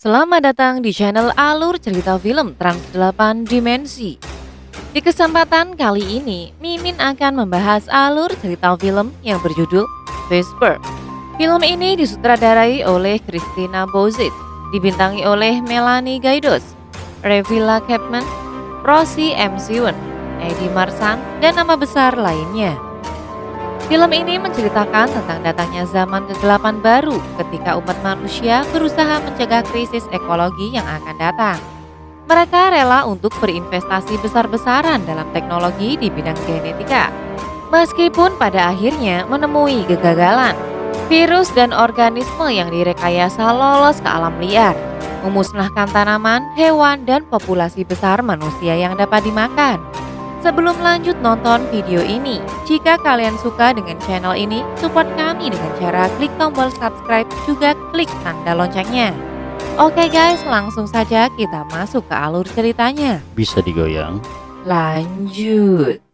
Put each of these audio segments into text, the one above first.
Selamat datang di channel Alur Cerita Film Trans 8 Dimensi. Di kesempatan kali ini, Mimin akan membahas alur cerita film yang berjudul Vesper. Film ini disutradarai oleh Christina Bozit, dibintangi oleh Melanie Gaydos, Revilla Chapman, Rosie M. Siwon, Eddie Marsan, dan nama besar lainnya. Film ini menceritakan tentang datangnya zaman kegelapan baru ketika umat manusia berusaha mencegah krisis ekologi yang akan datang. Mereka rela untuk berinvestasi besar-besaran dalam teknologi di bidang genetika. Meskipun pada akhirnya menemui kegagalan, virus dan organisme yang direkayasa lolos ke alam liar, memusnahkan tanaman, hewan, dan populasi besar manusia yang dapat dimakan. Sebelum lanjut nonton video ini, jika kalian suka dengan channel ini, support kami dengan cara klik tombol subscribe juga klik tanda loncengnya. Oke guys, langsung saja kita masuk ke alur ceritanya. Bisa digoyang. Lanjut.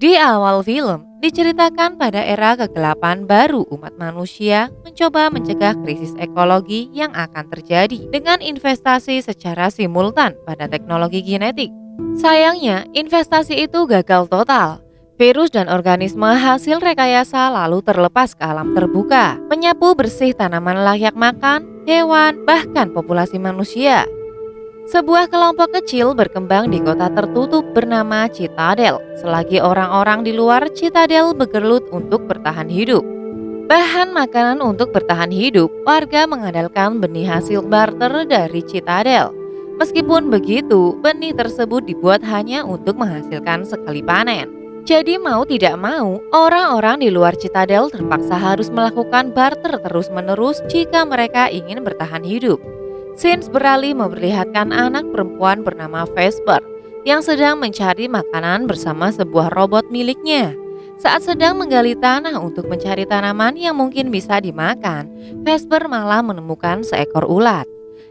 Di awal film, diceritakan pada era kegelapan baru umat manusia mencoba mencegah krisis ekologi yang akan terjadi dengan investasi secara simultan pada teknologi genetik. Sayangnya, investasi itu gagal total. Virus dan organisme hasil rekayasa lalu terlepas ke alam terbuka, menyapu bersih tanaman layak makan, hewan, bahkan populasi manusia. Sebuah kelompok kecil berkembang di kota tertutup bernama Citadel, selagi orang-orang di luar Citadel bergelut untuk bertahan hidup. Bahan makanan untuk bertahan hidup, warga mengandalkan benih hasil barter dari Citadel. Meskipun begitu, benih tersebut dibuat hanya untuk menghasilkan sekali panen. Jadi mau tidak mau, orang-orang di luar Citadel terpaksa harus melakukan barter terus-menerus jika mereka ingin bertahan hidup. Scenes beralih memperlihatkan anak perempuan bernama Vesper yang sedang mencari makanan bersama sebuah robot miliknya. Saat sedang menggali tanah untuk mencari tanaman yang mungkin bisa dimakan, Vesper malah menemukan seekor ulat.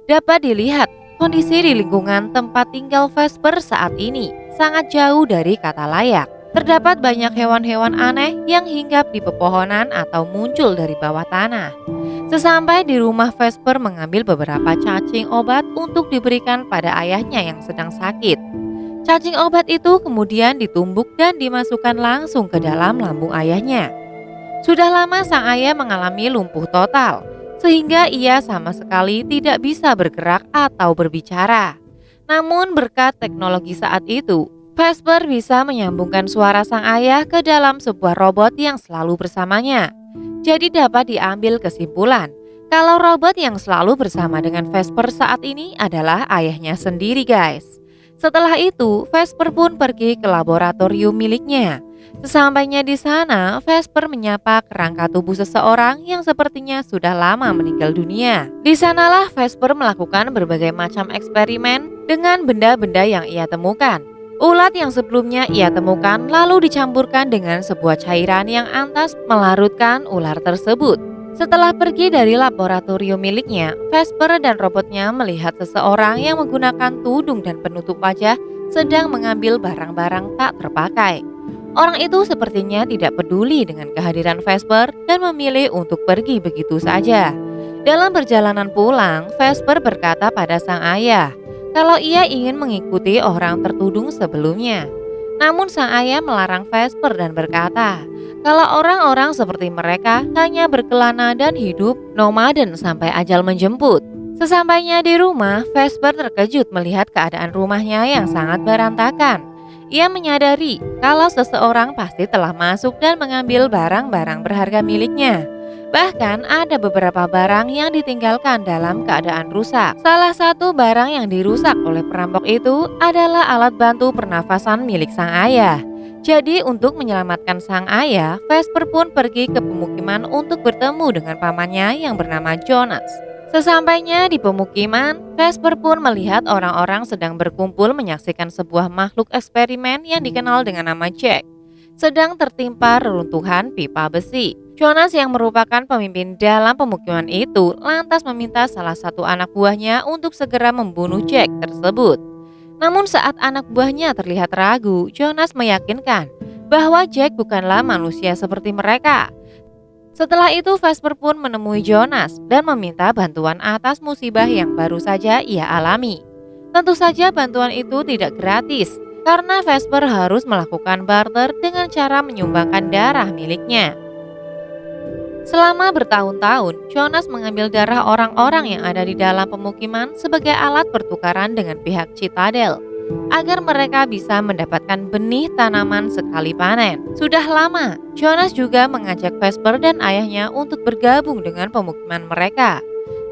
Dapat dilihat, kondisi di lingkungan tempat tinggal Vesper saat ini sangat jauh dari kata layak. Terdapat banyak hewan-hewan aneh yang hinggap di pepohonan atau muncul dari bawah tanah. Sesampai di rumah, Vesper mengambil beberapa cacing obat untuk diberikan pada ayahnya yang sedang sakit. Cacing obat itu kemudian ditumbuk dan dimasukkan langsung ke dalam lambung ayahnya. Sudah lama sang ayah mengalami lumpuh total, sehingga ia sama sekali tidak bisa bergerak atau berbicara. Namun berkat teknologi saat itu, Vesper bisa menyambungkan suara sang ayah ke dalam sebuah robot yang selalu bersamanya. Jadi dapat diambil kesimpulan kalau robot yang selalu bersama dengan Vesper saat ini adalah ayahnya sendiri guys. Setelah itu, Vesper pun pergi ke laboratorium miliknya. Sesampainya di sana, Vesper menyapa kerangka tubuh seseorang yang sepertinya sudah lama meninggal dunia. Di sanalah Vesper melakukan berbagai macam eksperimen dengan benda-benda yang ia temukan. Ulat yang sebelumnya ia temukan lalu dicampurkan dengan sebuah cairan yang antas melarutkan ular tersebut. Setelah pergi dari laboratorium miliknya, Vesper dan robotnya melihat seseorang yang menggunakan tudung dan penutup wajah sedang mengambil barang-barang tak terpakai. Orang itu sepertinya tidak peduli dengan kehadiran Vesper dan memilih untuk pergi begitu saja. Dalam perjalanan pulang, Vesper berkata pada sang ayah kalau ia ingin mengikuti orang tertudung sebelumnya. Namun sang ayah melarang Vesper dan berkata kalau orang-orang seperti mereka hanya berkelana dan hidup nomaden sampai ajal menjemput. Sesampainya di rumah, Vesper terkejut melihat keadaan rumahnya yang sangat berantakan. Ia menyadari kalau seseorang pasti telah masuk dan mengambil barang-barang berharga miliknya. Bahkan ada beberapa barang yang ditinggalkan dalam keadaan rusak. Salah satu barang yang dirusak oleh perampok itu adalah alat bantu pernafasan milik sang ayah. Jadi untuk menyelamatkan sang ayah, Vesper pun pergi ke pemukiman untuk bertemu dengan pamannya yang bernama Jonas. Sesampainya di pemukiman, Vesper pun melihat orang-orang sedang berkumpul menyaksikan sebuah makhluk eksperimen yang dikenal dengan nama Jack sedang tertimpa reruntuhan pipa besi. Jonas yang merupakan pemimpin dalam pemukiman itu lantas meminta salah satu anak buahnya untuk segera membunuh Jack tersebut. Namun saat anak buahnya terlihat ragu, Jonas meyakinkan bahwa Jack bukanlah manusia seperti mereka. Setelah itu Vesper pun menemui Jonas dan meminta bantuan atas musibah yang baru saja ia alami. Tentu saja bantuan itu tidak gratis, karena Vesper harus melakukan barter dengan cara menyumbangkan darah miliknya. Selama bertahun-tahun, Jonas mengambil darah orang-orang yang ada di dalam pemukiman sebagai alat pertukaran dengan pihak Citadel, agar mereka bisa mendapatkan benih tanaman sekali panen. Sudah lama, Jonas juga mengajak Vesper dan ayahnya untuk bergabung dengan pemukiman mereka.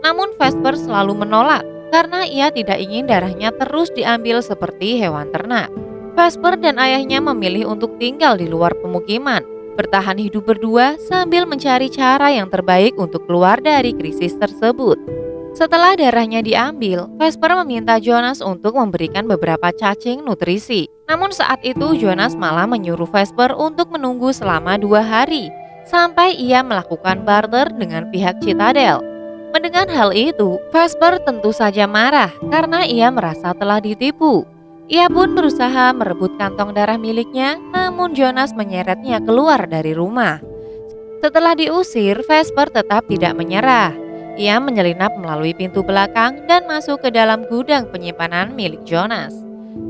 Namun Vesper selalu menolak karena ia tidak ingin darahnya terus diambil seperti hewan ternak. Vesper dan ayahnya memilih untuk tinggal di luar pemukiman, bertahan hidup berdua sambil mencari cara yang terbaik untuk keluar dari krisis tersebut. Setelah darahnya diambil, Vesper meminta Jonas untuk memberikan beberapa cacing nutrisi. Namun saat itu Jonas malah menyuruh Vesper untuk menunggu selama 2 hari sampai ia melakukan barter dengan pihak Citadel. Mendengar hal itu, Vesper tentu saja marah karena ia merasa telah ditipu. Ia pun berusaha merebut kantong darah miliknya, namun Jonas menyeretnya keluar dari rumah. Setelah diusir, Vesper tetap tidak menyerah. Ia menyelinap melalui pintu belakang dan masuk ke dalam gudang penyimpanan milik Jonas.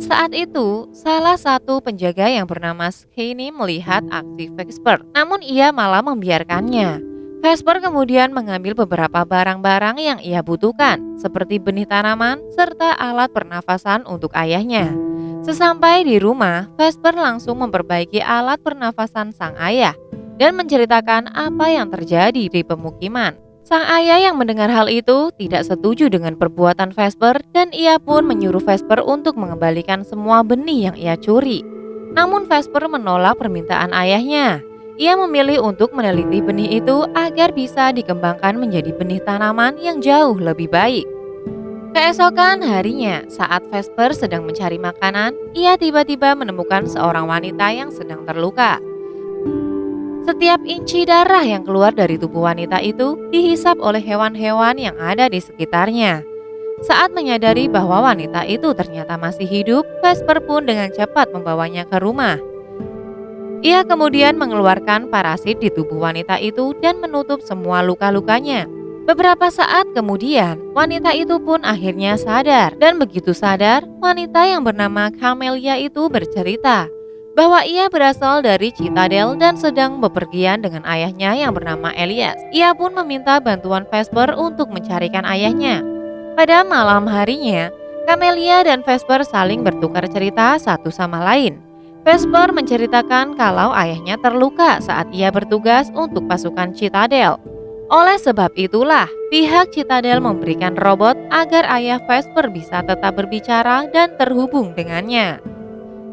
Saat itu, salah satu penjaga yang bernama Skinny melihat aksi Vesper, namun ia malah membiarkannya. Vesper kemudian mengambil beberapa barang-barang yang ia butuhkan, seperti benih tanaman serta alat pernafasan untuk ayahnya. Sesampai di rumah, Vesper langsung memperbaiki alat pernafasan sang ayah dan menceritakan apa yang terjadi di pemukiman. Sang ayah yang mendengar hal itu tidak setuju dengan perbuatan Vesper dan ia pun menyuruh Vesper untuk mengembalikan semua benih yang ia curi. Namun Vesper menolak permintaan ayahnya. Ia memilih untuk meneliti benih itu agar bisa dikembangkan menjadi benih tanaman yang jauh lebih baik. Keesokan harinya, saat Vesper sedang mencari makanan, ia tiba-tiba menemukan seorang wanita yang sedang terluka. Setiap inci darah yang keluar dari tubuh wanita itu dihisap oleh hewan-hewan yang ada di sekitarnya. Saat menyadari bahwa wanita itu ternyata masih hidup, Vesper pun dengan cepat membawanya ke rumah. Ia kemudian mengeluarkan parasit di tubuh wanita itu dan menutup semua luka-lukanya. Beberapa saat kemudian, wanita itu pun akhirnya sadar. Dan begitu sadar, wanita yang bernama Camelia itu bercerita bahwa ia berasal dari Citadel dan sedang bepergian dengan ayahnya yang bernama Elias. Ia pun meminta bantuan Vesper untuk mencarikan ayahnya. Pada malam harinya, Camelia dan Vesper saling bertukar cerita satu sama lain. Vesper menceritakan kalau ayahnya terluka saat ia bertugas untuk pasukan Citadel. Oleh sebab itulah, pihak Citadel memberikan robot agar ayah Vesper bisa tetap berbicara dan terhubung dengannya.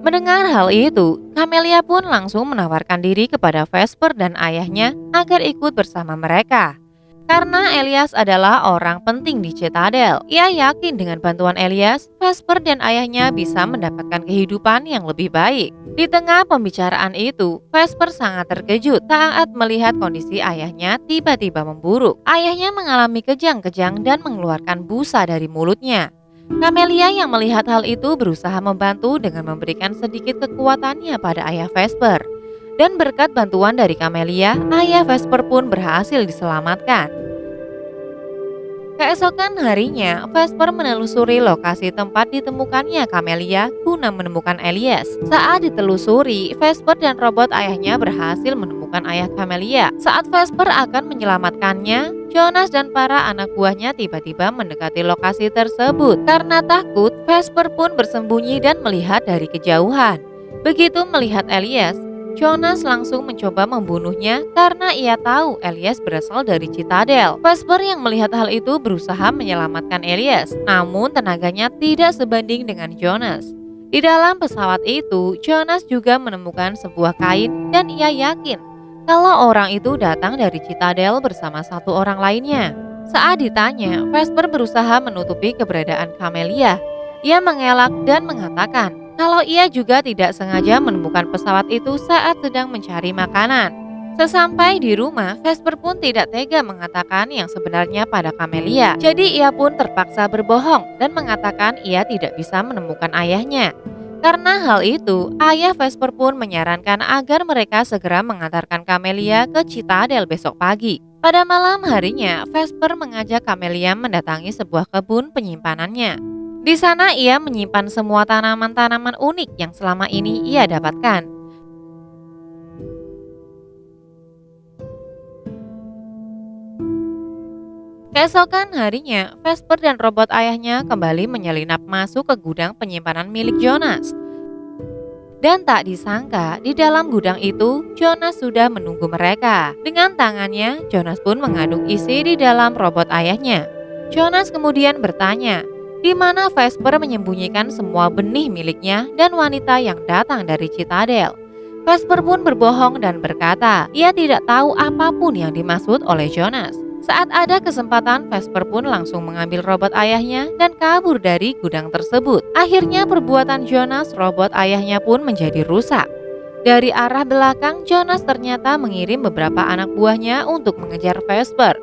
Mendengar hal itu, Camelia pun langsung menawarkan diri kepada Vesper dan ayahnya agar ikut bersama mereka. Karena Elias adalah orang penting di Citadel, ia yakin dengan bantuan Elias, Vesper dan ayahnya bisa mendapatkan kehidupan yang lebih baik. Di tengah pembicaraan itu, Vesper sangat terkejut saat melihat kondisi ayahnya tiba-tiba memburuk. Ayahnya mengalami kejang-kejang dan mengeluarkan busa dari mulutnya. Camelia yang melihat hal itu berusaha membantu dengan memberikan sedikit kekuatannya pada ayah Vesper. Dan berkat bantuan dari Camelia, ayah Vesper pun berhasil diselamatkan. Keesokan harinya, Vesper menelusuri lokasi tempat ditemukannya Camelia guna menemukan Elias. Saat ditelusuri, Vesper dan robot ayahnya berhasil menemukan ayah Camelia. Saat Vesper akan menyelamatkannya, Jonas dan para anak buahnya tiba-tiba mendekati lokasi tersebut. Karena takut, Vesper pun bersembunyi dan melihat dari kejauhan. Begitu melihat Elias, Jonas langsung mencoba membunuhnya karena ia tahu Elias berasal dari Citadel. Vesper yang melihat hal itu berusaha menyelamatkan Elias, namun tenaganya tidak sebanding dengan Jonas. Di dalam pesawat itu, Jonas juga menemukan sebuah kain dan ia yakin kalau orang itu datang dari Citadel bersama satu orang lainnya. Saat ditanya, Vesper berusaha menutupi keberadaan Camelia. Ia mengelak dan mengatakan kalau ia juga tidak sengaja menemukan pesawat itu saat sedang mencari makanan. Sesampai di rumah, Vesper pun tidak tega mengatakan yang sebenarnya pada Camelia. Jadi ia pun terpaksa berbohong dan mengatakan ia tidak bisa menemukan ayahnya. Karena hal itu, ayah Vesper pun menyarankan agar mereka segera mengantarkan Camelia ke Citadel besok pagi. Pada malam harinya, Vesper mengajak Camelia mendatangi sebuah kebun penyimpanannya. Di sana ia menyimpan semua tanaman-tanaman unik yang selama ini ia dapatkan. Keesokan harinya, Vesper dan robot ayahnya kembali menyelinap masuk ke gudang penyimpanan milik Jonas. Dan tak disangka, di dalam gudang itu, Jonas sudah menunggu mereka. Dengan tangannya, Jonas pun mengaduk isi di dalam robot ayahnya. Jonas kemudian bertanya, di mana Vesper menyembunyikan semua benih miliknya dan wanita yang datang dari Citadel. Vesper pun berbohong dan berkata, ia tidak tahu apapun yang dimaksud oleh Jonas. Saat ada kesempatan, Vesper pun langsung mengambil robot ayahnya dan kabur dari gudang tersebut. Akhirnya perbuatan Jonas, robot ayahnya pun menjadi rusak. Dari arah belakang, Jonas ternyata mengirim beberapa anak buahnya untuk mengejar Vesper.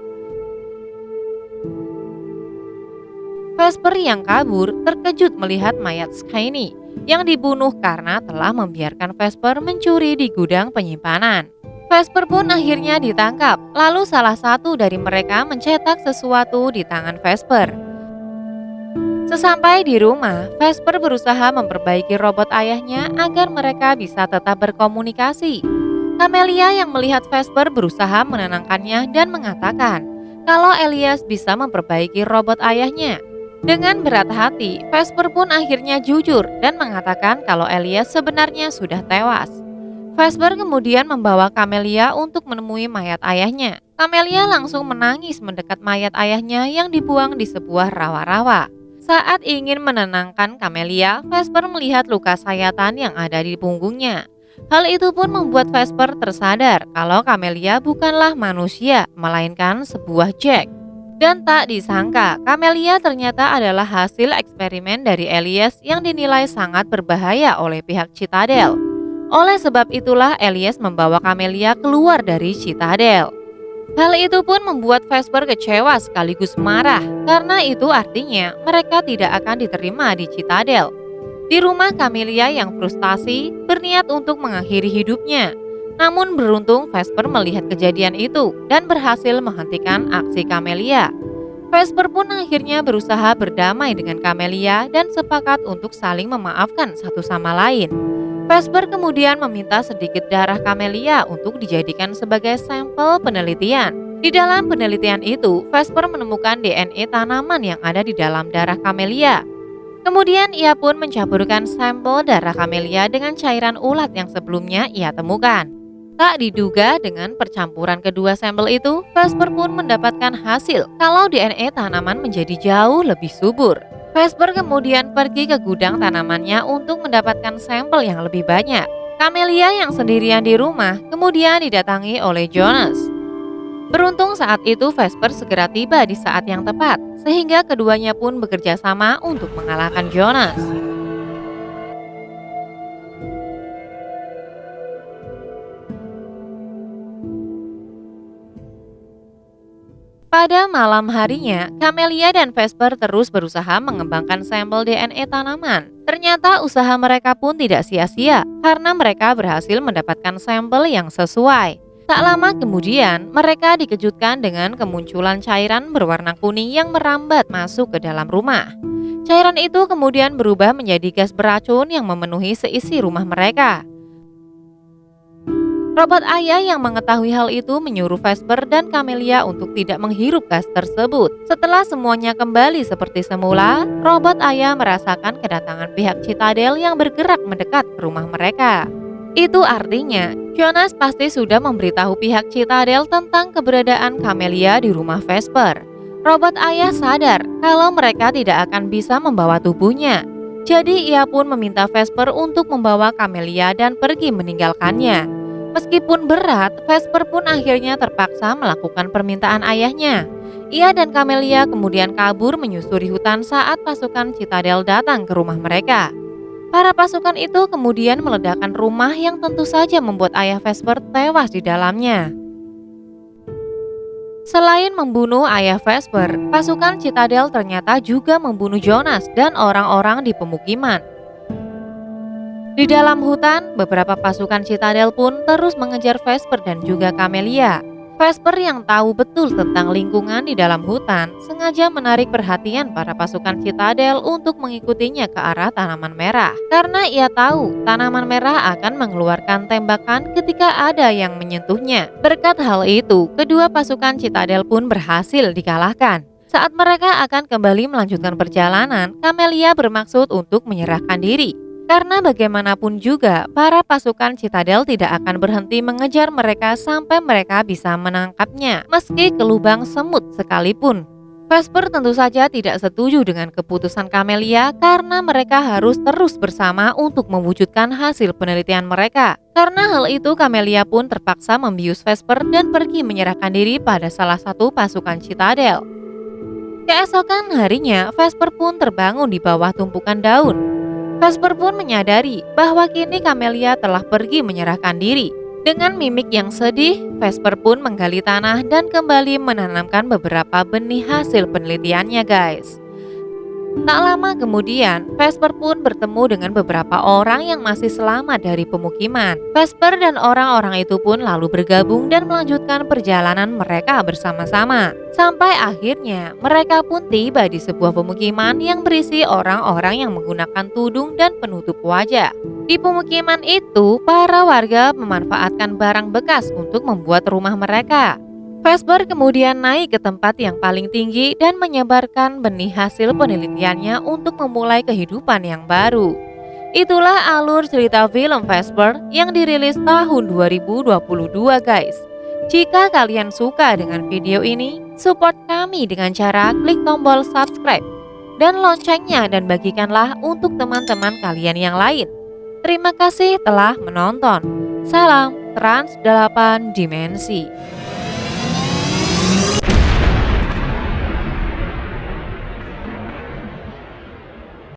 Vesper yang kabur terkejut melihat mayat Skyny yang dibunuh karena telah membiarkan Vesper mencuri di gudang penyimpanan. Vesper pun akhirnya ditangkap, lalu salah satu dari mereka mencetak sesuatu di tangan Vesper. Sesampai di rumah, Vesper berusaha memperbaiki robot ayahnya agar mereka bisa tetap berkomunikasi. Camelia yang melihat Vesper berusaha menenangkannya dan mengatakan kalau Elias bisa memperbaiki robot ayahnya. Dengan berat hati, Vesper pun akhirnya jujur dan mengatakan kalau Elias sebenarnya sudah tewas. Vesper kemudian membawa Camelia untuk menemui mayat ayahnya. Camelia langsung menangis mendekat mayat ayahnya yang dibuang di sebuah rawa-rawa. Saat ingin menenangkan Camelia, Vesper melihat luka sayatan yang ada di punggungnya. Hal itu pun membuat Vesper tersadar kalau Camelia bukanlah manusia, melainkan sebuah Jack. Dan tak disangka, Camelia ternyata adalah hasil eksperimen dari Elias yang dinilai sangat berbahaya oleh pihak Citadel. Oleh sebab itulah Elias membawa Camelia keluar dari Citadel. Hal itu pun membuat Vesper kecewa sekaligus marah karena itu artinya mereka tidak akan diterima di Citadel. Di rumah, Camelia yang frustasi berniat untuk mengakhiri hidupnya. Namun beruntung Vesper melihat kejadian itu dan berhasil menghentikan aksi Camelia. Vesper pun akhirnya berusaha berdamai dengan Camelia dan sepakat untuk saling memaafkan satu sama lain. Vesper kemudian meminta sedikit darah Camelia untuk dijadikan sebagai sampel penelitian. Di dalam penelitian itu, Vesper menemukan DNA tanaman yang ada di dalam darah Camelia. Kemudian ia pun mencampurkan sampel darah Camelia dengan cairan ulat yang sebelumnya ia temukan. Tak diduga dengan percampuran kedua sampel itu, Vesper pun mendapatkan hasil kalau DNA tanaman menjadi jauh lebih subur. Vesper kemudian pergi ke gudang tanamannya untuk mendapatkan sampel yang lebih banyak. Camelia yang sendirian di rumah kemudian didatangi oleh Jonas. Beruntung saat itu Vesper segera tiba di saat yang tepat, sehingga keduanya pun bekerja sama untuk mengalahkan Jonas. Pada malam harinya, Camelia dan Vesper terus berusaha mengembangkan sampel DNA tanaman. Ternyata usaha mereka pun tidak sia-sia karena mereka berhasil mendapatkan sampel yang sesuai. Tak lama kemudian, mereka dikejutkan dengan kemunculan cairan berwarna kuning yang merambat masuk ke dalam rumah. Cairan itu kemudian berubah menjadi gas beracun yang memenuhi seisi rumah mereka. Robot ayah yang mengetahui hal itu menyuruh Vesper dan Camelia untuk tidak menghirup gas tersebut. Setelah semuanya kembali seperti semula, robot ayah merasakan kedatangan pihak Citadel yang bergerak mendekat ke rumah mereka. Itu artinya, Jonas pasti sudah memberitahu pihak Citadel tentang keberadaan Camelia di rumah Vesper. Robot ayah sadar kalau mereka tidak akan bisa membawa tubuhnya. Jadi ia pun meminta Vesper untuk membawa Camelia dan pergi meninggalkannya. Meskipun berat, Vesper pun akhirnya terpaksa melakukan permintaan ayahnya. Ia dan Camelia kemudian kabur menyusuri hutan saat pasukan Citadel datang ke rumah mereka. Para pasukan itu kemudian meledakkan rumah yang tentu saja membuat ayah Vesper tewas di dalamnya. Selain membunuh ayah Vesper, pasukan Citadel ternyata juga membunuh Jonas dan orang-orang di pemukiman. Di dalam hutan, beberapa pasukan Citadel pun terus mengejar Vesper dan juga Camelia. Vesper yang tahu betul tentang lingkungan di dalam hutan sengaja menarik perhatian para pasukan Citadel untuk mengikutinya ke arah tanaman merah. Karena ia tahu tanaman merah akan mengeluarkan tembakan ketika ada yang menyentuhnya. Berkat hal itu, kedua pasukan Citadel pun berhasil dikalahkan. Saat mereka akan kembali melanjutkan perjalanan, Camelia bermaksud untuk menyerahkan diri. Karena bagaimanapun juga, para pasukan Citadel tidak akan berhenti mengejar mereka sampai mereka bisa menangkapnya, meski ke lubang semut sekalipun. Vesper tentu saja tidak setuju dengan keputusan Camelia karena mereka harus terus bersama untuk mewujudkan hasil penelitian mereka. Karena hal itu, Camelia pun terpaksa membius Vesper dan pergi menyerahkan diri pada salah satu pasukan Citadel. Keesokan harinya, Vesper pun terbangun di bawah tumpukan daun. Vesper pun menyadari bahwa kini Camelia telah pergi menyerahkan diri. Dengan mimik yang sedih, Vesper pun menggali tanah dan kembali menanamkan beberapa benih hasil penelitiannya, guys. Tak lama kemudian, Vesper pun bertemu dengan beberapa orang yang masih selamat dari pemukiman. Vesper dan orang-orang itu pun lalu bergabung dan melanjutkan perjalanan mereka bersama-sama. Sampai akhirnya, mereka pun tiba di sebuah pemukiman yang berisi orang-orang yang menggunakan tudung dan penutup wajah. Di pemukiman itu, para warga memanfaatkan barang bekas untuk membuat rumah mereka. Vesper kemudian naik ke tempat yang paling tinggi dan menyebarkan benih hasil penelitiannya untuk memulai kehidupan yang baru. Itulah alur cerita film Vesper yang dirilis tahun 2022, guys. Jika kalian suka dengan video ini, support kami dengan cara klik tombol subscribe dan loncengnya dan bagikanlah untuk teman-teman kalian yang lain. Terima kasih telah menonton. Salam Trans 8 Dimensi.